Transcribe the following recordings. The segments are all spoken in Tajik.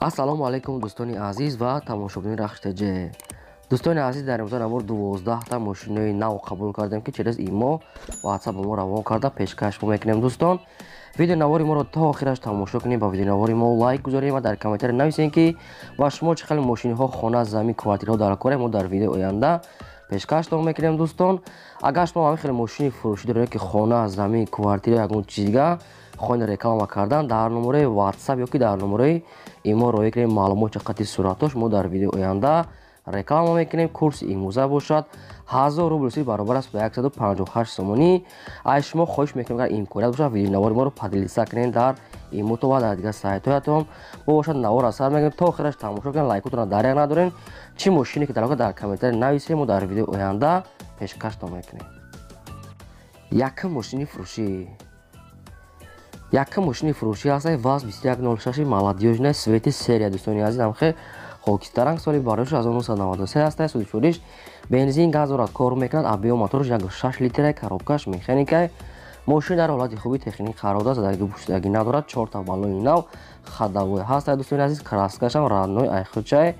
ассалому алайкум дӯстони азиз ва тамошобини рахштеҷе. дӯстони азиз, дар имрӯза намур 12та мошинои нав қабул кардем ки через имо ватсап ба мо равон карда пешкаш мекунем. дӯстон, видеонавори моро то охираш тамошо кунед, ба видеонавори мо лайк гузоред ва дар комментари нависед ки ба шумо чӣ хеле мошиниҳо, хона, замин, квартираҳо дар кор мо дар видеои оянда пешкаш мекунем. дӯстон, агар шумо ҳамин хеле мошини фурӯшӣ доред ки хона, замин, квартира ягон чиз дигар хоҳед реклама кардан, дар номераи ватсап ё ки дар номераи имо роя кунед маълумоти қати суратош мо дар видеои оянда реклама мекунем. курси имрӯза бошад 1000 рубл баробар аст ба 158 сомонӣ. аз шумо хоҳиш мекунем агар имконият бошад видеонавори моро поделиса кунед дар имотон ва дар дигар сайтҳоятон бошад. навор аз сар мегирем то охираш тамошо кунед, лайкотонро даряк надорен. чӣ мошине ки дар комментари нависед мо дар видеои оянда пешкаш мекунем. Якум мошини фурӯшӣ. Якум мошини фурӯшӣ ҳастад ВАЗ 2106 молодёжная свети серия. дӯстони азиз, ҳамхе хокистаранг соли барош 1993 ҳастад. судчуриш бензин, газ дорад, кор мекунад. объем мотораш 6 литр, коробкаш механика. мошин дар ҳолати хуби техникӣ қарор дорад, задаги пӯшидагӣ надорад. 4 баллони нав ходовой ҳастад. дӯстони азиз, краскашам родной айхучай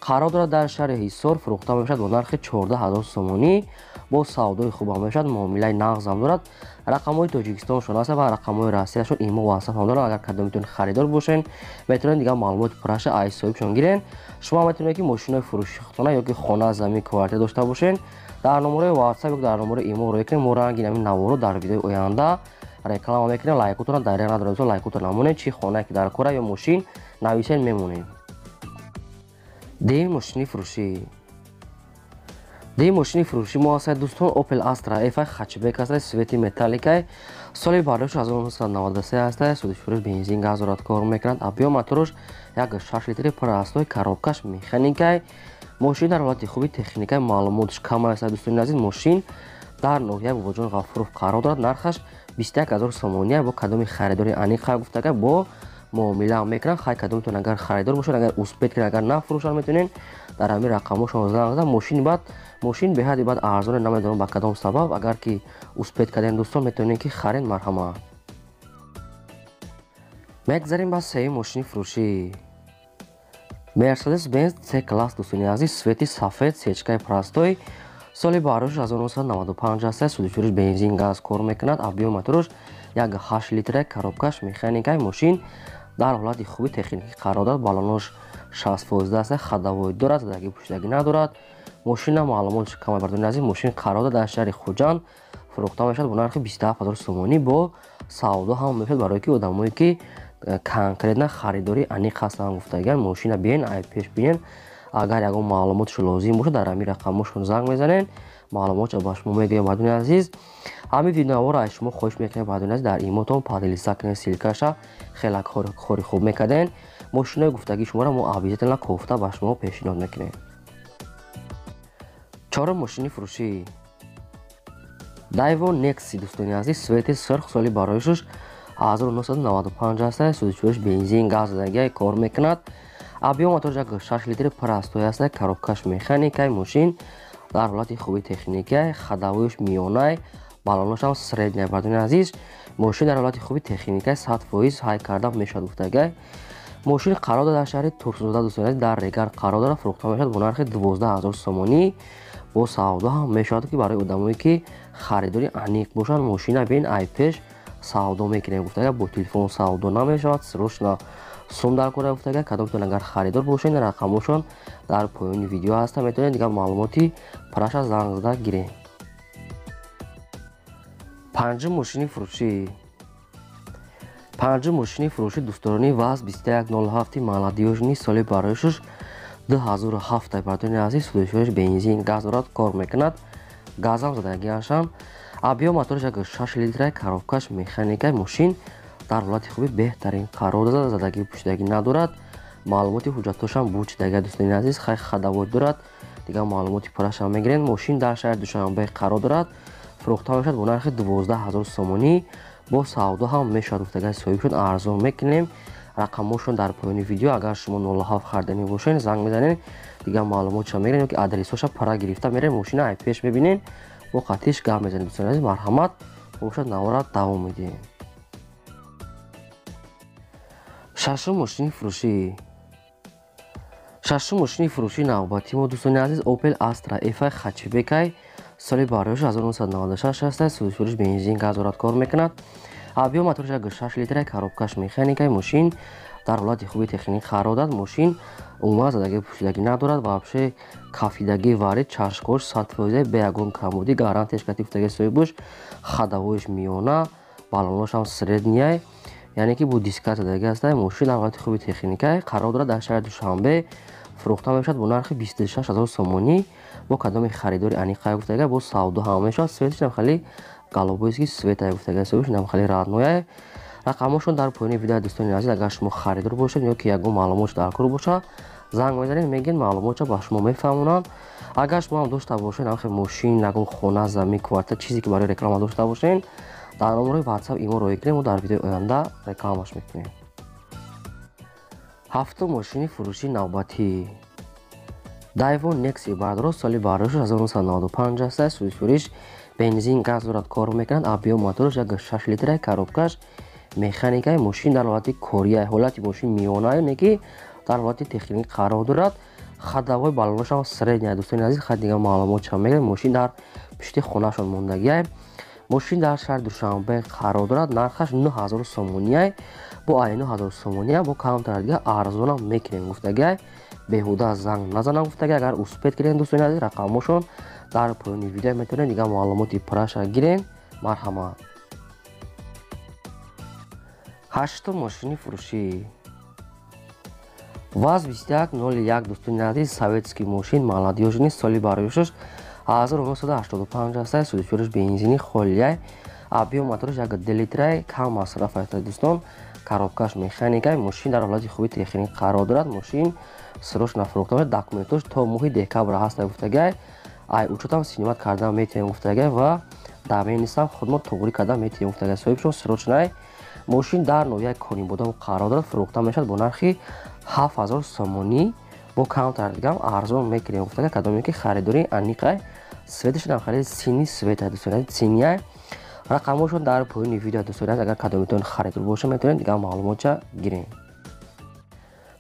қарор дорад дар шаҳри ҳисор. фурӯхта мешавад бо нархи 14000 сомонӣ. бо савдои хуб мешавад, муомилаи нағзам дорад. рақамҳои тоҷикистоншон ҳастанд ва рақамҳои россияшон имо ватсап ҳам дорад. агар кадом метавонед харидор бошен, метавонед дигар маълумоти пураша аз соҳибшон гирен. шумо метавонед ки мошинои фурӯшихона ё ки хона, замин, квартира дошта бошен. дар номераи ватсап ё ки дар номераи имо роя кунед. мо ранги намин наворо дар видеои оянда реклама мекунем. лайкотонро даряк надоред, лайкотон намонед. чӣ хонае ки дар кора ё мошин нависед мемонед. деми мошини фурӯшӣ. деми мошини фурӯшӣ мо ҳастад дӯстон Opel Astra F хачбек ҳастад, свети металликай, соли бардошт 1993 ҳастад. судчуриш бензин, газ дорад, кор мекунад. объем мотораш 6 литр, простой, коробкаш механикай. мошин дар ҳолати хуби техникай, маълумоташ кам ҳастад. дӯстони азиз, мошин дар ноҳияи бобоҷон ғафуров қарор дорад. нархаш 21000 сомония. бо кадоми харидори аниқа гуфтага бо муомила мекунанд. хай кадомтон агар харидор бошад, агар успед кунед, агар нафурӯшад, метавонед дар ҳамин рақамҳошон занг зада. мошин беҳади баъд арзоне, намедонам ба кадом сабаб. агар ки успед кардем дӯстон, метавонед ки харед. марҳамат. мегзарем ба сеюм мошини фурӯшӣ. Mercedes Benz C-класс. дӯстони азиз, свети сафед, сечкаи простой, соли барош 1995 ҳастад. судчуриш бензин, газ кор мекунад. объем мотораш 8 литр, коробкаш механикай. мошин дар ҳолати хуби техникӣ қарор дорад. баллонош 60% ҳастад. ходовой дорад, задаги пӯшидагӣ надорад. мошина маълумоташ кам бардони азиз. мошин қарор дорад дар шаҳри хуҷанд. фурӯхта мешавад бо нархи 27000 сомонӣ. бо савдо ҳам мешавад барои ки одамое ки конкретна харидори аниқ ҳастанд. гуфтаган мошина биен, ай пеш бинен. агар ягон маълумоташ лозим бошад, дар ҳамин рақамҳошон занг мезанед, маълумоташ ба шумо мегӯям. бардони азиз, ҳамин видеонавора аз шумо хоҳиш мекунем бардони азиз дар имотон поделиса кунед. силкаша хеле кори хуб мекарден. мошинои гуфтагии шуморо мо обязательно кофта ба шумо пешниҳод мекунем. чорум мошини фурӯшӣ. Daewoo Nexi. дӯстони азиз, свети сирх, соли бароишаш 1995 ҳастад. судчуриш бензин, газ задагиай кор мекунад. объем мотораш 6 литр, простой ҳастад. коробкаш механикай. мошин дар ҳолати хуби техникай, ходовоиш миёнай, баллонашам средняй. бардони азиз, мошин дар ҳолати хуби техникай, 100% ҳай карда мешавад. гуфтагай мошин қарор дорад дар шаҳри турсузода. дӯстони азиз, дар регар қарор дорад. фурӯхта мешавад бо нархи 12000 сомонӣ. бо савдо ҳам мешавад ки барои одамое ки харидори аниқ бошанд. мошина бин ай пеш савдо мекунем. гуфтага бо телефон савдо намешавад. срочно сум дар кора. гуфтага кадомтон агар харидор бошед, рақамошон дар поёни видео ҳаста. метавонед дигар маълумоти праша занг зада гирем. панҷум мошини фурӯшӣ. панҷум мошини фурӯшӣ дӯстдорони ВАЗ 2107 молодёжни, соли бароишаш 2007. бардони азиз, судчуриш бензин, газ дорад, кор мекунад. газам задагиашам. объем мотораш 6 литр, коробкаш механикай. мошин дар ҳолати хуби беҳтарин қарор дорад. задаги пӯшидагӣ надорад. маълумоти ҳуҷҷатошам бучидага. дӯстони азиз, хай ходовой дорад. дигар маълумоти пурашам мегирен. мошин дар шаҳри душанбе қарор дорад. фурӯхта мешавад бо нархи 12000 сомонӣ. бо савдо ҳам мешавад. гуфтагай соҳибшон арзон мекунем. рақамошон дар поёни видео. агар шумо 07 хардани бошен, занг мезанед. дигар маълумоташам мегирен ё ки адресоша пара гирифта мерем. мошина ай пеш мебинен, бо қатиш гап мезанед. дӯстони азиз, марҳамат. бошад навора давом медиҳем. шашум мошини фурӯшӣ. шашум мошини фурӯшии навбатӣ мо дӯстони азиз Opel Astra F хачбекай соли барояш 1996 ҳастад. судфурӯш бензин газ дорад, кор мекунад. объем мотораш 6 литраи, коробкаш механикаи. мошин дар ҳолати хуби техник қарор дорад. мошин умуман задагӣ пӯшидагӣ надорад. вообще кафидагӣ варид, чашқош 100% бе ягон камбудӣ, гарантияш катифтаги соҳибуш, ходовоиш миёна, баллоношам средняй, яъне ки бо диска задагӣ ҳастад. мошин дар ҳолати хуби техникаи қарор дорад. дар шаҳри Душанбе фурӯхта мешавад бо нархи 26 000 сомонӣ. бо кадоми харидори аниқай гуфтага бо савдо ҳам мешавад. светиш ам хали галобойски светай гуфтага соҳибуш нам хали раднояй. рақамошон дар поёни видео дӯстони азиз, агар шумо харидор бошед ё ки ягон маълумотш дар кор бошад, занг мезанед, мегӯед маълумотша ба шумо мефаҳмонанд. агар шумо ҳам дошта бошед намхе мошин, ягон хона, замин, квартира, чизе ки барои реклама дошта бошед, дар номарои WhatsApp имо роӣ кунед, мо дар видеои оянда рекламаш мекунем. ҳафтум мошини фурӯшии навбатӣ Daiwo Nexi бардро соли барояш 1995 ҳастад. судфурӯш бензин газ дорад, кор мекунад. объем мотораш 6 литраи, коробкаш механикаи. мошин дар ҳолати корияи, ҳолати мошин миёнае, не ки дар ҳолати техник қарор дорад. ходовои баллонашам средняй. дӯстони азиз хай дигар маълумотшам мегӯяд. мошин дар пишти хонашон мондагиай. мошин дар шаҳри Душанбе қарор дорад. нархаш 9000 сомонияй. бо 9000 сомония бо камтар дига арзонам мекунем гуфтагиай. беҳуда занг назанам гуфтагиай. агар успед кунед дӯстони азиз, рақамошон дар поёни видео метавонед дигар маълумоти пурраша гирен. марҳамат. ҳаштум мошини фурӯшӣ ВАЗ-2101 дӯстони азиз советский мошин молодёжни соли барояшаш 1985 ҳастад. судфурӯш бензини холияй. объем мотораш 2 литрай, кам масраф ҳастад дӯстон. коробкаш механикаи. мошин дар ҳолати хуби техник қарор дорад. мошин срочно фурӯхта, документош то моҳи декабр ҳаста гуфтагиай. ай учетам синимат кардан метавонем гуфтагиай ва доменисам худмо тоғрӣ кардан метавонем гуфтагиай. соҳибшон срочнай. мошин дар ноҳияи Конибодам қарор дорад. фурӯхта мешавад бо нархи 7000 сомонӣ. бо камтар дигам арзон мекунем гуфтагиай. кадоме ки харидори аниқай. светиш нам харид сини светай дӯстони синияй. рақамошон дар поёни видео дӯстони азиз, агар кадометон харидор боша метавонед дигар маълумотша гирем.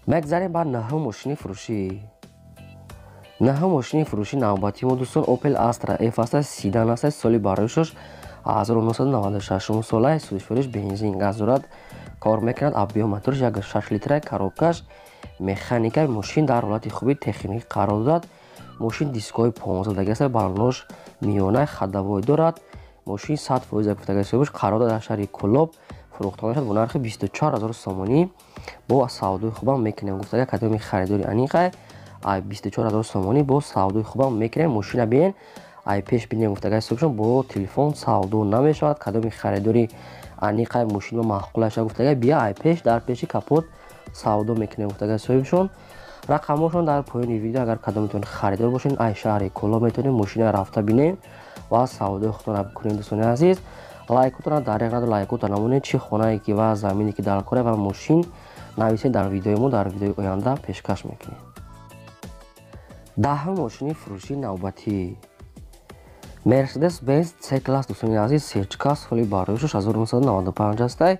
мегзарем ба наҳум мошини фурӯшӣ. наҳум мошини фурӯшии навбатӣ мо дӯстон Opel Astra F ҳастад. седан ҳастад. соли барояшаш 1996 солай. судфурӯш бензин газ дорад, кор мекунад. объем мотораш 6 литрай, коробкаш механикаи. мошин дар ҳолати хуби техник қарор дорад. мошин дискои 15 даги ҳастад. баллонош миёнаи, ходовой дорад. мошин 100% гуфтагаи соҳибуш қарор дорад дар шаҳри Кӯлоб. фурӯхта мешавад бо нархи 24000 сомонӣ. бо савдои хубам мекунем гуфтагиай. кадоми харидори аниқай. ай 24000 сомонӣ бо савдои хубам мекунем. мошина биен ай пеш бинем гуфтагиай соҳибшон. бо телефон савдо намешавад. кадоми харидори аниқай мошин маъқулаша гуфтагиай. бия ай пеш дар пеши капот савдо мекунем гуфтагиай соҳибшон. рақамошон дар поёни видео, агар кадометон харидор бошед, ай шаҳри Кӯлоб метавонед мошина рафта бинем ва савдои худтона бикунед дӯстони азиз. лайкотона дариқ надор, лайкота намонед. чӣ хонае ки ва замине ки дар кора ва мошин нависед дар видеои мо дар видеои оянда пешкаш мекунем. даҳум мошини фурӯшии навбатӣ Mercedes-Benz C-класс дӯстони азиз. серчка соли барояшаш 1995 ҳастад.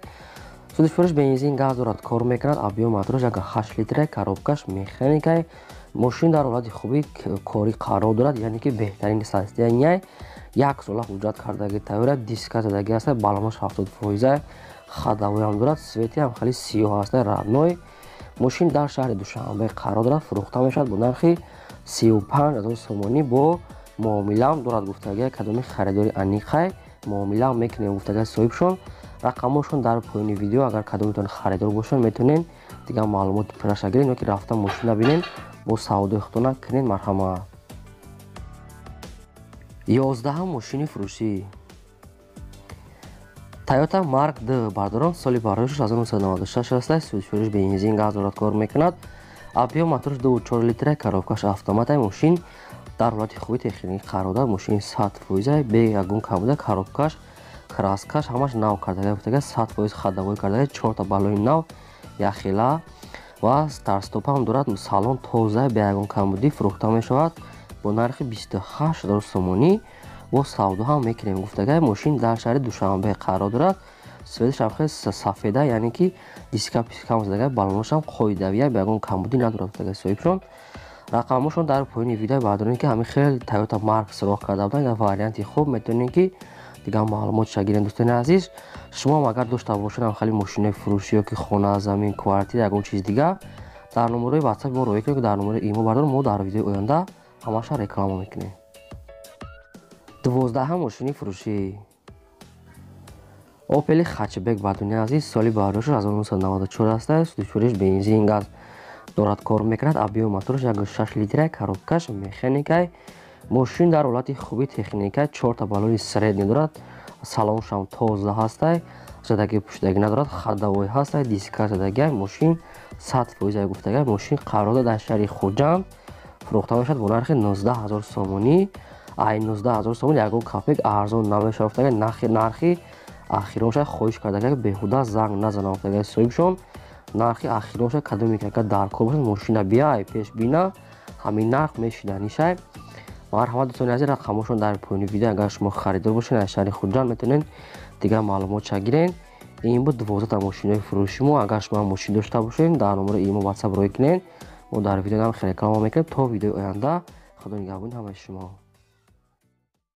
судфурӯш бензин газ дорад, кор мекунад. объем мотораш 8 литрай, коробкаш механикаи. мошин дар ҳолати хуби корӣ қарор дорад, яъне ки беҳтарини состоянияй. 1 сола ҳуҷҷат кардаги тавра, диска задаги ҳастад. баллонош 70%, ходовоям дорад. свети ҳам хали сиёҳ ҳастад, радной. мошин дар шаҳри Душанбе қарор дорад. фурӯхта мешавад бо нархи 35000 сомонӣ. бо муомилаам дорад гуфтагиай. кадоми харидори аниқай муомилаам мекунем гуфтагиай соҳибшон. рақамошон дар поёни видео, агар кадометон харидор бошед метавонед дигар маълумоти пурраша гиред ё ки рафта мошина бинед бо савдои худтона кунед. марҳамат. 11 мошини фурӯшӣ Toyota Mark D бардорон соли барояшаш 1996 ҳастад. судфурӯш бензин газ дорад, кор мекунад. объем мотораш 2.4 литрай, коробкаш автоматай. мошин дар ҳолати хуби техник қарор дорад. мошин 100% бе ягон камбуда. коробкаш, краскаш ҳамаш нав кардага гуфтага. 100% ходовой кардага. 4 та баллони нав, яхела ва старстопам дорад. салон тоза бе ягон камбудӣ. фурӯхта мешавад бо нархи 28000 сомонӣ. бо савдо ҳам мекунем гуфтагай. мошин дар шаҳри Душанбе қарор дорад. светиш ҳам хеле сафеда, яъне ки диска пискам задагаи балоношам қоидавия ба ягон камбудӣ надорад задагаи соҳибшон. рақамҳошон дар поёни видео бардорем ки ҳамин хеле Toyota Mark суроғ карда буданд. ин варианти хуб метавонем ки дигар маълумотша гирем. дӯстони азиз, шумо ҳам агар дошта бошед хеле мошинаи фурӯшӣ ёки хона, замин, квартира, ягон чиз дигар, дар номерои WhatsApp мо роя кунед, дар номерои имо бардор, мо дар видеои оянда ҳамаша реклама мекунем. 12 мошини фурӯшӣ. Opel хатчбек бардони азиз, соли бардошт 1994 аст. Судчуриш бензин, газ дорад кор мекунад. объёми мотораш 1.6 литра, коробкаш механикай. мошин дар ҳолати хуби техникай, 4 та балони средни дорад. салоншам тоза ҳастай, задаги пуштагӣ надорад, ходовой ҳастай, диска задагиай. мошин 100% гуфтагай. мошин қарор дар шаҳри Хуҷанд фурӯхта мешавад бо нархи 19000 сомонӣ. ай 19000 сомон ягон копек арзон намешавад. нархи ахиронша хоҳиш кардаги беҳуда занг назанам гуфтагаи соҳибшон. нархи ахиронша кадоме ки агар дар кор бошад мошина биай пеш бина ҳамин нарх мешиданишай. марҳамат дӯстони азиз, рақамҳошон дар поёни видео агар шумо харидор бошед аз шаҳри Хуҷанд метавонед дигар маълумотша гирен. ин буд 12 та мошинои фурӯши мо. агар шумо мошин дошта бошед дар номерои имо WhatsApp роя кунед, мо дар видео ҳам реклама мекунем. то видеои оянда худо нигаҳбони ҳамаи шумо.